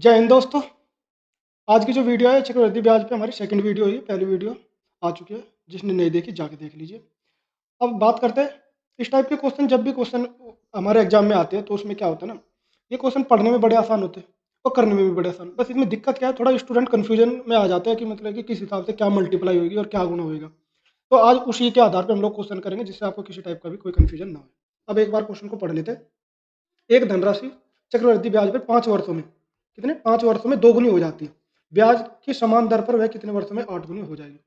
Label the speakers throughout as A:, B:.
A: जय हिंद दोस्तों। आज की जो वीडियो है चक्रवृद्धि ब्याज पे हमारी सेकंड वीडियो है। पहली वीडियो आ चुकी है, जिसने नहीं देखी जाके देख लीजिए। अब बात करते हैं इस टाइप के क्वेश्चन। जब भी क्वेश्चन हमारे एग्जाम में आते हैं तो उसमें क्या होता है ना, ये क्वेश्चन पढ़ने में बड़े आसान होते हैं और करने में भी बड़े आसान। बस इसमें दिक्कत क्या है, थोड़ा स्टूडेंट कन्फ्यूजन में आ जाता है कि मतलब कि किस हिसाब से क्या मल्टीप्लाई होगी और क्या गुणा होगा। तो आज उसी के आधार पर हम लोग क्वेश्चन करेंगे, जिससे आपको किसी टाइप का भी कोई कन्फ्यूजन ना हो। अब एक बार क्वेश्चन को पढ़ लेते हैं। एक धनराशि चक्रवृद्धि ब्याज पर 5 वर्षों में कितने 5 वर्षों में दोगुनी हो जाती है। ब्याज की समान दर पर वह कितने वर्षों में 8 गुनी हो जाएगी।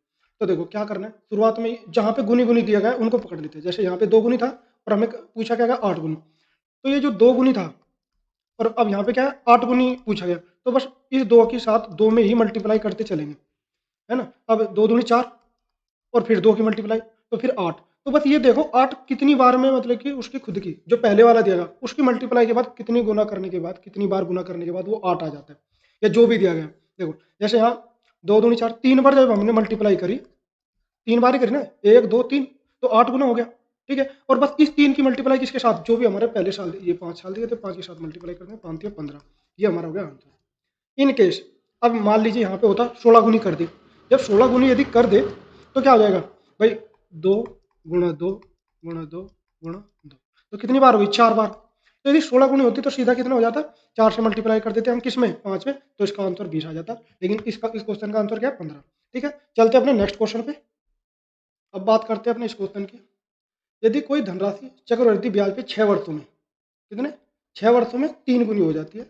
A: तो देखो क्या करना है, शुरुआत में जहाँ पे गुनी गुनी दिया गया है उनको पकड़ लेते हैं। जैसे यहाँ पे 2 गुनी था और हमें पूछा क्या गया 8 गुनी। तो ये जो 2 गुनी था और अब यहाँ पे क्या है 8 गुनी पूछा गया, तो बस इस दो के साथ दो में ही मल्टीप्लाई करते चलेंगे, है ना। अब 2 दूनी 4 और फिर 2 की मल्टीप्लाई तो फिर 8। तो बस ये देखो 8 कितनी बार में, मतलब कि उसकी खुद की जो पहले वाला दिया गया उसकी मल्टीप्लाई के बाद कितनी गुना करने के बाद, कितनी बार गुना करने के बाद वो 8 आ जाता है, या जो भी दिया गया। देखो जैसे यहाँ 2 दूनी 4, 3 बार जब हमने मल्टीप्लाई करी, 3 बार ही करी ना, 1 2 3, तो 8 गुना हो गया। ठीक है, और बस इस 3 की मल्टीप्लाई किसके साथ, जो भी हमारे पहले साल ये 5 साल दिए थे, 5 के साथ मल्टीप्लाई करते हैं, 5 3 15, ये हमारा हो गया आंसर। इन केस अब मान लीजिए यहाँ पे होता 16 गुनी कर दे। जब 16 गुनी यदि कर दे तो क्या हो जाएगा भाई, 2 गुणा 2 गुणा 2 गुणा 2, तो कितनी बार हुई 4 बार। तो यदि 16 गुनी होती तो सीधा कितना हो जाता, 4 से मल्टीप्लाई कर देते हम किस में, 5 में, तो इसका आंसर 20 आ जाता। लेकिन इसका इस क्वेश्चन का आंसर क्या है, 15। ठीक है, चलते अपने नेक्स्ट क्वेश्चन पे। अब बात करते हैं अपने इस क्वेश्चन की। यदि कोई धनराशि चक्रवृद्धि ब्याज पे 6 वर्षों में कितने 6 वर्षों में 3 गुनी हो जाती है,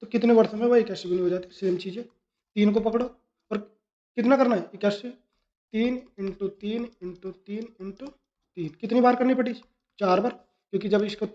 A: तो कितने वर्षों में वह 81 गुनी हो जाती है। सेम चीज़ है, 3 को पकड़ो और कितना करना है 81, 3 × 3 × 3 × 3 कितनी बार करनी पड़ी, 4 बार, क्योंकि जब इसको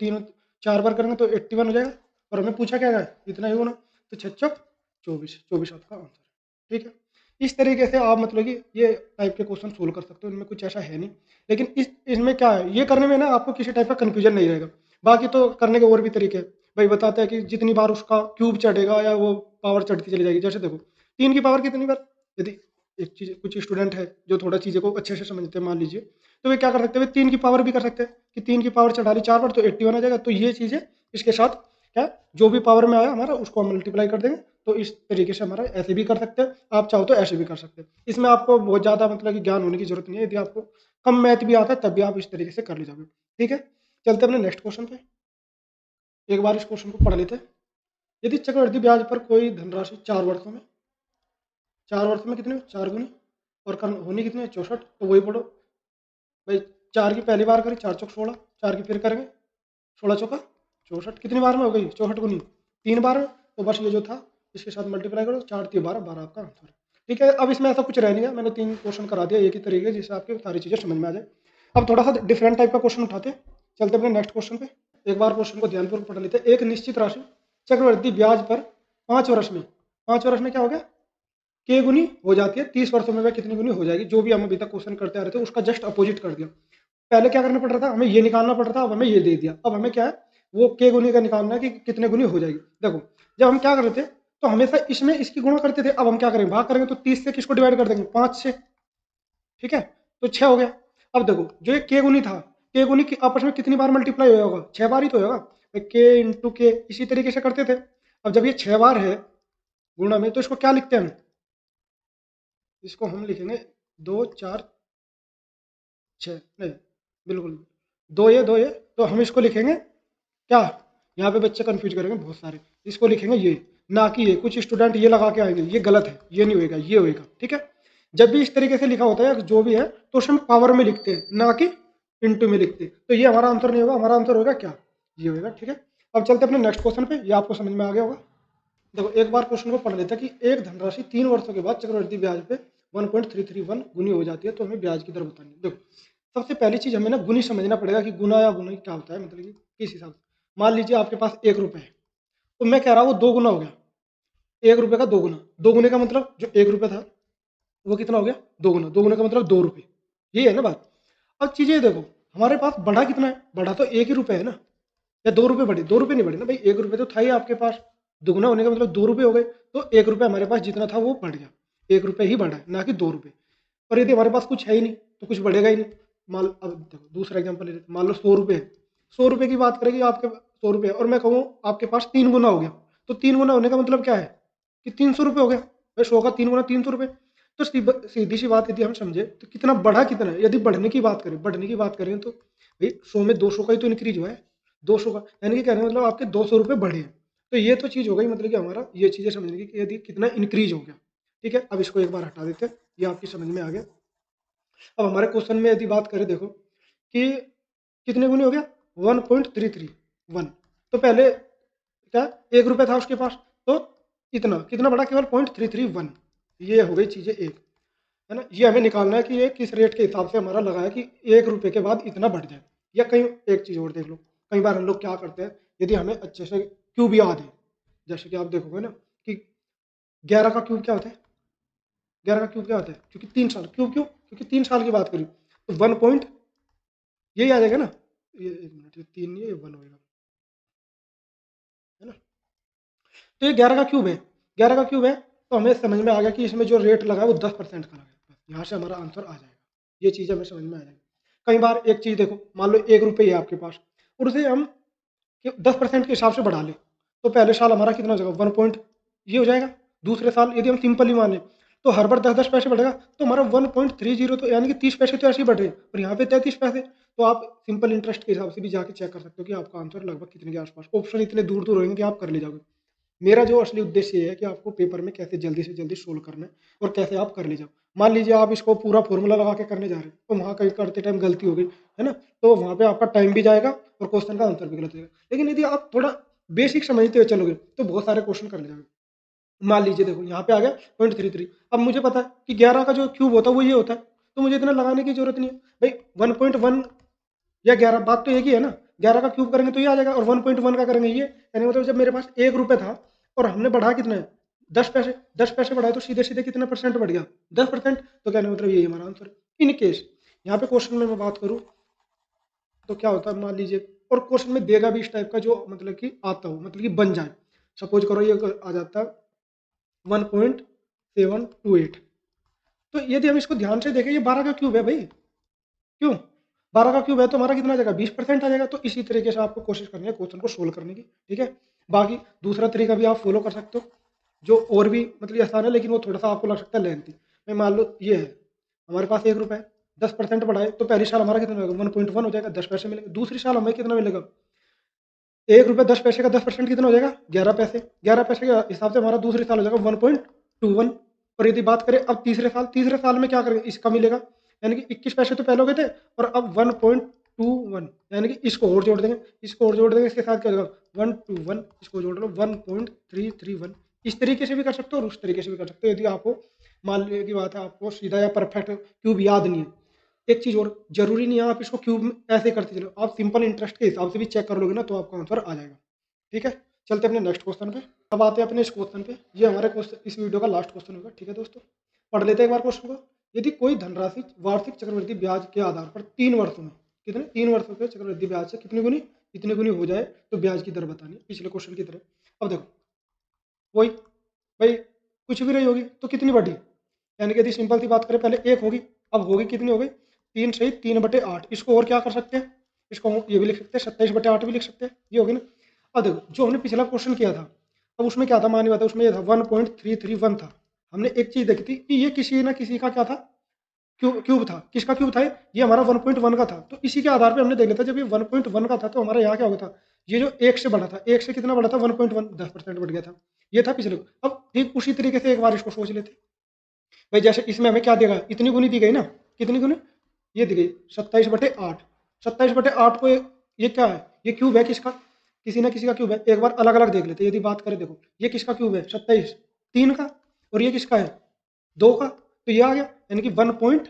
A: 4 बार करेंगे तो 81 हो जाएगा। और हमें पूछा क्या है, इतना ही होना, तो 6 × 4 = 24, 24 आपका आंसर है। ठीक है, इस तरीके से आप मतलब कि ये टाइप के क्वेश्चन सोल्व कर सकते हो, इनमें कुछ ऐसा है नहीं। लेकिन इसमें क्या है, ये करने में ना आपको किसी टाइप का कन्फ्यूजन नहीं रहेगा। बाकी तो करने के और भी तरीके हैं। भाई बताता है कि जितनी बार उसका क्यूब चढ़ेगा या वो पावर चढ़ती चली जाएगी। जैसे देखो 3 की पावर कितनी बार, यदि एक चीज़ कुछ स्टूडेंट है जो थोड़ा चीज़ों को अच्छे से समझते हैं मान लीजिए, तो वे क्या कर सकते हैं, 3 की पावर भी कर सकते हैं कि 3 की पावर चढ़ा ली 4 बार तो 81 आ जाएगा। तो ये चीज़ें इसके साथ क्या, जो भी पावर में आया हमारा उसको हम मल्टीप्लाई कर देंगे। तो इस तरीके से हमारा ऐसे भी कर सकते हैं, आप चाहो तो ऐसे भी कर सकते हैं। इसमें आपको बहुत ज़्यादा मतलब कि ज्ञान होने की जरूरत नहीं है। यदि आपको कम मैथ भी आता है तब भी आप इस तरीके से कर ले जाओगे। ठीक है, चलते अपने नेक्स्ट क्वेश्चन पे। एक बार इस क्वेश्चन को पढ़ लेते हैं। यदि चक्रवृद्धि ब्याज पर कोई धनराशि 4 वर्षों में कितने 4 गुनी और होनी कितनी है 64, तो वही पढ़ो भाई। 4 की पहली बार करें 4 × 4 = 16, 4 की फिर करेंगे 16 × 4 = 64, कितनी बार में हो गई 64 गुनी, 3 बार में। तो बस ये जो था इसके साथ मल्टीप्लाई करो, 4 × 3 = 12, 12 आपका आंसर है। ठीक है, अब इसमें ऐसा कुछ रह नहीं है, मैंने 3 क्वेश्चन करा दिया एक ही तरीके, जिससे आपकी सारी चीज़ें समझ में आ जाए। अब थोड़ा सा डिफरेंट टाइप का क्वेश्चन उठाते हैं, चलते अपने नेक्स्ट क्वेश्चन पे। एक बार क्वेश्चन को ध्यानपूर्वक पढ़ लेते हैं। एक निश्चित राशि चक्रवृद्धि ब्याज पर 5 वर्ष में, 5 वर्ष में क्या हो गया, के गुनी हो जाती है। 30 वर्षों में वह कितनी गुनी हो जाएगी। जो भी हम अभी तक क्वेश्चन करते आ रहे थे उसका जस्ट अपोजिट कर दिया। पहले क्या करना पड़ रहा था, हमें ये निकालना पड़ रहा था, अब हमें ये दे दिया। अब हमें क्या है, वो के गुनी का निकालना है कि कितने गुनी हो जाएगी। देखो जब हम क्या कर रहे थे तो हमेशा इसमें इसकी गुणा करते थे। अब हम क्या करेंगे, भाग करेंगे तो 30 से किसको डिवाइड कर देंगे, 5 से। ठीक है, तो 6 हो गया। अब देखो जो ये के गुनी था, के गुनी की आपस में कितनी बार मल्टीप्लाई होगा, 6 बार ही तो होगा। के इंटू के इसी तरीके से करते थे। अब जब ये 6 बार है गुणा में, तो इसको क्या लिखते हैं हम, इसको हम लिखेंगे 2 4 6, नहीं बिल्कुल 2 ये 2 ये, तो हम इसको लिखेंगे क्या, यहाँ पे बच्चे कंफ्यूज करेंगे बहुत सारे, इसको लिखेंगे ये, ना कि ये। कुछ स्टूडेंट ये लगा के आएंगे, ये गलत है, ये नहीं होएगा, ये होएगा। ठीक है, जब भी इस तरीके से लिखा होता है जो भी है तो उसमें पावर में लिखते हैं, ना कि इंटू में लिखते हैं। तो ये हमारा आंसर नहीं होगा, हमारा आंसर होगा क्या, ये होगा। ठीक है, अब चलते अपने नेक्स्ट क्वेश्चन पे, ये आपको समझ में आ गया होगा। देखो एक बार क्वेश्चन को पढ़ लेते हैं कि एक धनराशि 3 वर्षों के बाद चक्रवृद्धि ब्याज पे 1.331 गुनी हो जाती है, तो हमें ब्याज की दर बतानी है। देखो सबसे पहली चीज हमें ना गुनी समझना पड़ेगा कि गुना या गुना क्या होता है, मतलब कि किस हिसाब से। मान लीजिए आपके पास 1 रुपए है, तो मैं कह रहा हूँ वो 2 गुना हो गया। 1 रुपए का 2 गुना, 2 गुने का मतलब जो 1 रुपए था वो कितना हो गया, 2 गुना, 2 गुने का मतलब 2 रुपए। ये है ना बात। अब चीजें देखो, हमारे पास बढ़ा कितना है, बढ़ा तो 1 ही रुपए है ना, या 2 रुपए बढ़े, 2 रुपए नहीं बढ़े ना भाई, 1 रुपए तो था ही आपके पास। दुगुना होने का मतलब 2 रुपए हो गए, तो 1 रुपए हमारे पास जितना था वो बढ़ गया। 1 रुपए ही बढ़ा है, ना कि 2 रुपए। और यदि हमारे पास कुछ है ही नहीं तो कुछ बढ़ेगा ही नहीं। मान अब देखो दूसरा एग्जाम्पल ले लेते, मान लो 100 रुपए है। 100 रुपए की बात करेंगे आपके 100 रुपए है, और मैं कहूँ आपके पास 3 गुना हो गया, तो 3 गुना होने का मतलब क्या है, कि 300 रुपये हो गया भाई, 100 का 3 गुना 300 रुपये। तो सीधी सी बात यदि हम समझे तो कितना बढ़ा कितना है, यदि बढ़ने की बात करें तो भाई 100 में 200 का ही तो इंक्रीज हुआ है, 200 का, यानी कि कहने का मतलब आपके 200 रुपये बढ़े हैं। तो ये तो चीज़ हो गई, मतलब कि हमारा ये चीज़ें समझने की कि यदि कितना इंक्रीज हो गया। ठीक है, अब इसको एक बार हटा देते हैं, ये आपकी समझ में आ गया। अब हमारे क्वेश्चन में यदि बात करें देखो कि कितने गुनी हो गया, 1.331। तो पहले क्या, 1 रुपये था उसके पास, तो इतना कितना बढ़ा, केवल 0.331। ये हो गई चीज़ें एक, है ना। ये हमें निकालना है कि ये किस रेट के हिसाब से हमारा लगा है कि 1 रुपये के बाद इतना बढ़ जाए। या कहीं एक चीज़ और देख लो, कई बार हम लोग क्या करते हैं, यदि हमें अच्छे से क्यूब याद है, जैसे कि आप देखोगे ना कि 11 का क्यूब क्या होता है, 11 का क्यूब क्या होता है, क्योंकि 3 साल, क्यों क्योंकि 3 साल की बात करी तो 1 पॉइंट, यही आ जाएगा ना, ये 1 मिनट, ये 3 नहीं है, ये 1 होएगा, है ना। तो ये 11 का क्यूब है, 11 का क्यूब है, तो हमें समझ में आ गया कि इसमें जो रेट लगा है वो 10% का लगा है, बस यहाँ से हमारा आंसर आ जाएगा। ये चीज़ हमें समझ में आ जाएगी। कई बार एक चीज़ देखो, मान लो 1 रुपये है आपके पास, और उसे हम 10% के हिसाब से बढ़ा लें, तो पहले साल हमारा कितना हो जाएगा, 1 पॉइंट ये हो जाएगा। दूसरे साल यदि हम सिंपल ही माने तो हर बार 10-10 पैसे बढ़ेगा, तो हमारा 1.30, तो यानी कि 30 पैसे तो ऐसे ही बढ़ रहे हैं, और यहाँ पे 33 पैसे। तो आप सिंपल इंटरेस्ट के हिसाब से भी जाके चेक कर सकते हो कि आपका आंसर लगभग कितने के आसपास। ऑप्शन इतने दूर दूर होंगे कि आप कर ले जाओगे। मेरा जो असली उद्देश्य ये है कि आपको पेपर में कैसे जल्दी से जल्दी सोल्व करना है और कैसे आप कर ले जाओ। मान लीजिए आप इसको पूरा फॉर्मूला लगा के करने जा रहे हैं, तो वहाँ कहीं करते टाइम गलती हो गई, है ना, तो वहाँ पे आपका टाइम भी जाएगा और क्वेश्चन का आंसर भी गलत हो जाएगा। लेकिन यदि आप थोड़ा बेसिक समझते हुए चलोगे तो बहुत सारे क्वेश्चन कर ले जाओगे। मान लीजिए देखो यहाँ पे आ गया 0.33, अब मुझे पता है कि 11 का जो क्यूब होता है वो ये होता है, तो मुझे इतना लगाने की जरूरत नहीं है भाई। 1.1 या 11, बात तो एक ही है ना, 11 का क्यूब करेंगे तो ये आ जाएगा, और 1.1 का करेंगे ये, यानी मतलब जब मेरे पास 1 रुपये था और हमने बढ़ा कितना है, 10 पैसे, 10 पैसे बढ़ाए तो सीधे सीधे कितना परसेंट बढ़ गया, 10%। तो कहने का मतलब यही हमारा आंसर है। इन केस यहाँ पे क्वेश्चन में मैं बात करूँ तो क्या होता है, मान लीजिए, और क्वेश्चन में देगा भी इस टाइप का जो मतलब कि आता हो, मतलब कि बन जाए। सपोज करो ये आ जाता 1.728, तो यदि हम इसको ध्यान से देखें, ये 12 का क्यूब है भाई, क्यों, 12 का क्यूब है तो हमारा कितना आ जाएगा, 20% आ जाएगा। तो इसी तरीके से आपको कोशिश करनी है क्वेश्चन को सोल्व करने की, ठीक है। बाकी दूसरा तरीका भी आप फॉलो कर सकते हो, जो और भी मतलब आसान है, लेकिन वो थोड़ा सा आपको लग सकता है लेंथी। मैं मान लो ये है, हमारे पास 1 रुपये है, 10% बढ़ाए तो पहली साल हमारा कितना मिलेगा, 1.1 हो जाएगा, 10 पैसे मिलेंगे। दूसरी साल हमें कितना मिलेगा, 1 रुपये 10 पैसे का 10% कितना हो जाएगा, 11 पैसे। 11 पैसे के हिसाब से हमारा दूसरे साल हो जाएगा 1.21। और यदि बात करें अब तीसरे साल में क्या करेंगे, इसका मिलेगा, यानी कि 21 पैसे तो पहले हो गए थे, और अब 1.21, यानी कि इसको और जोड़ देंगे, इसको और जोड़ देंगे, इसके साथ क्या होगा, 121, इसको जोड़ लो 1.331। इस तरीके से भी कर सकते हो और उस तरीके से भी कर सकते हो, यदि आपको मान लीजिए की बात है आपको सीधा या परफेक्ट क्यूब याद नहीं है। एक चीज़ और, ज़रूरी नहीं है आप इसको क्यूब में ऐसे करते चलो, आप सिंपल इंटरेस्ट के हिसाब से भी चेक कर लोगे ना तो आपका आंसर आ जाएगा। ठीक है, चलते हैं अपने नेक्स्ट क्वेश्चन पे। अब आते हैं अपने इस क्वेश्चन पे, ये हमारे क्वेश्चन इस वीडियो का लास्ट क्वेश्चन होगा। ठीक है दोस्तों, पढ़ लेते हैं एक बार क्वेश्चन को। यदि कोई धनराशि वार्षिक चक्रवृद्धि ब्याज के आधार पर 3 वर्षों में, कितने, 3 वर्षों के चक्रवृद्धि ब्याज से कितनी गुनी, इतनी गुनी हो जाए तो ब्याज की दर बतानी है, पिछले क्वेश्चन की तरह। अब देखो वही भाई, कुछ भी रही होगी तो कितनी बढ़ी, यानी कि यदि सिंपल सी बात करें, पहले 1 होगी, अब होगी कितनी हो गई, 3 सही 3/8। इसको और क्या कर सकते हैं, इसको हम ये भी लिख सकते हैं, 27/8 भी लिख सकते हैं, ये होगी ना। अब देखो जो हमने पिछला क्वेश्चन किया था, अब उसमें क्या था, मानी बात है उसमें ये था 1.331 था। हमने एक चीज़ देखी थी कि ये किसी ना किसी का क्या था, क्यूब क्यूब था। किसका क्यूब था ये हमारा 1.1 का था। तो इसी के आधार पे हमने देख लिया था, जब ये 1.1 का था तो हमारा यहाँ क्या हो गया था, ये जो 1 से बढ़ा था, 1 से कितना बढ़ा था, 1.1, 10% बढ़ गया था। ये था पिछले। अब ठीक उसी तरीके से एक बार इसको सोच लेते, भाई जैसे इसमें हमें क्या देगा, इतनी गुनी दी गई ना, कितनी गुनी, ये दी गई 27/8। 27/8 को ये क्या है, ये क्यूब है किसका, किसी ना किसी का क्यूब है। एक बार अलग अलग देख लेते हैं, यदि बात करें देखो ये किसका क्यूब है, 27, 3 का, और ये किसका है, 2 का, तो ये आ गया, यानी कि 1.5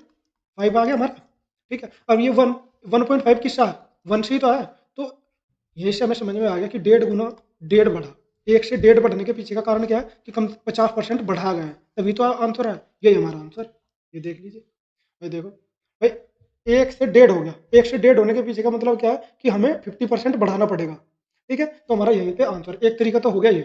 A: आ गया हमारा। ठीक है, अब ये 1.5 किसका है, 1 से ही तो है। तो यही से हमें समझ में आ गया कि 1.5 गुना 1.5 बढ़ा, 1 से 1.5 बढ़ने के पीछे का कारण क्या है कि कम 50% बढ़ा गया है, तभी तो आंसर है। यही हमारा आंसर, ये देख लीजिए भाई, देखो भाई 1 से 1.5 हो गया, 1 से 1.5 होने के पीछे का मतलब क्या है कि हमें 50% बढ़ाना पड़ेगा। ठीक है, तो हमारा यहीं पे आंसर, एक तरीका तो हो गया ये।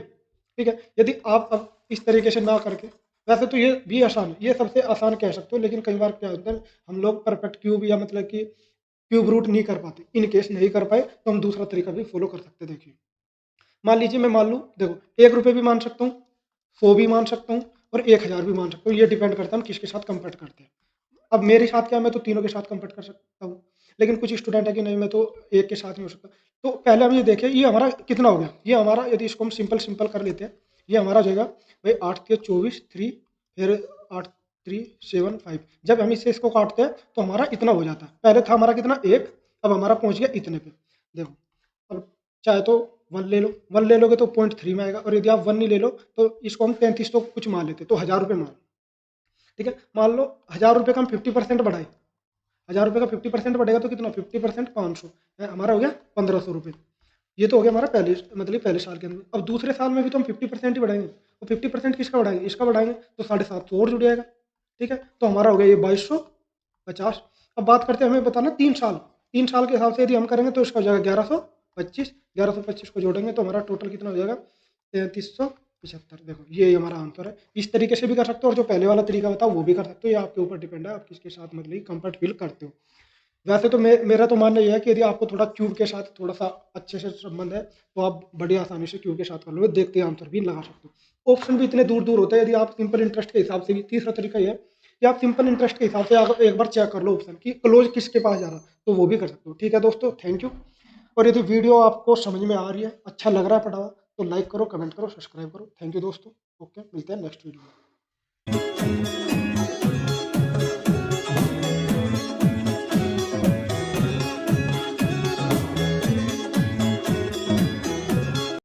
A: ठीक है, यदि आप अब इस तरीके से ना करके, वैसे तो ये भी आसान है, ये सबसे आसान कह सकते हो, लेकिन कई बार क्या होता है हम लोग परफेक्ट क्यूब या मतलब कि क्यूब रूट नहीं कर पाते। इन केस नहीं कर पाए तो हम दूसरा तरीका भी फॉलो कर सकते हैं। देखिए मान लीजिए मैं मान लूँ, देखो 1 रुपये भी मान सकता हूँ, 100 भी मान सकता हूँ और 1000 भी मान सकता हूँ, ये डिपेंड करता है हम किसके साथ कंपेयर करते हैं। अब मेरे साथ क्या है, मैं तो तीनों के साथ कंपेयर कर सकता हूँ, लेकिन कुछ स्टूडेंट है कि नहीं मैं तो एक के साथ नहीं हो सकता। तो पहले हम ये देखें ये हमारा कितना हो गया, ये हमारा यदि इसको हम सिंपल सिंपल कर लेते हैं, ये हमारा हो जाएगा भाई 8 के 24 3, फिर 8 3 7 5, जब हम इससे इसको काटते हैं तो हमारा इतना हो जाता है। पहले था हमारा कितना 1, अब हमारा पहुंच गया इतने पे। देखो अब चाहे तो 1 ले लो, 1 ले लोगे तो 0.3 में आएगा, और यदि आप 1 नहीं ले लो तो इसको हम 33 तो कुछ मान लेते, तो 1000 रुपये मान, ठीक है। मान लो 1000 रुपये का हम 50% बढ़ाए, 1000 रुपये का 50% बढ़ेगा तो कितना, 50% 500 है, हमारा हो गया 1500 रुपये। ये तो हो गया हमारा पहले मतलब पहले साल के अंदर। अब दूसरे साल में भी तो हम 50% ही बढ़ाएंगे, और 50% किसका बढ़ाएंगे, इसका बढ़ाएंगे तो 750 और जुड़ जाएगा, ठीक है। तो हमारा हो गया ये 2250। अब बात करते हैं हमें बताना 3 साल, 3 साल के हिसाब से यदि हम करेंगे तो इसका हो जाएगा 1125, 1125 को जोड़ेंगे तो हमारा टोटल कितना हो जाएगा 3375। देखो ये हमारा आंसर है। इस तरीके से भी कर सकते हो, और जो पहले वाला तरीका बताओ वो भी कर सकते हो, ये आपके ऊपर डिपेंड है आप किसके साथ मतलब कंफर्ट फील करते हो। वैसे तो मेरा तो मानना ये है कि यदि आपको थोड़ा क्यूब के साथ थोड़ा सा अच्छे से संबंध है तो आप बड़ी आसानी से क्यूब के साथ कर लो, देखते ही आंसर भी लगा सकते हो। ऑप्शन भी इतने दूर दूर होते हैं, यदि आप सिंपल इंटरेस्ट के हिसाब से भी, तीसरा तरीका ये है कि आप सिंपल इंटरेस्ट के हिसाब से आप एक बार चेक कर लो ऑप्शन कि क्लोज किसके पास जा रहा, तो वो भी कर सकते हो। ठीक है दोस्तों, थैंक यू। और यदि वीडियो आपको समझ में आ रही है, अच्छा लग रहा है पढ़ा हुआ, तो लाइक करो, कमेंट करो, सब्सक्राइब करो। थैंक यू दोस्तों। ओके, मिलते हैं नेक्स्ट वीडियो में।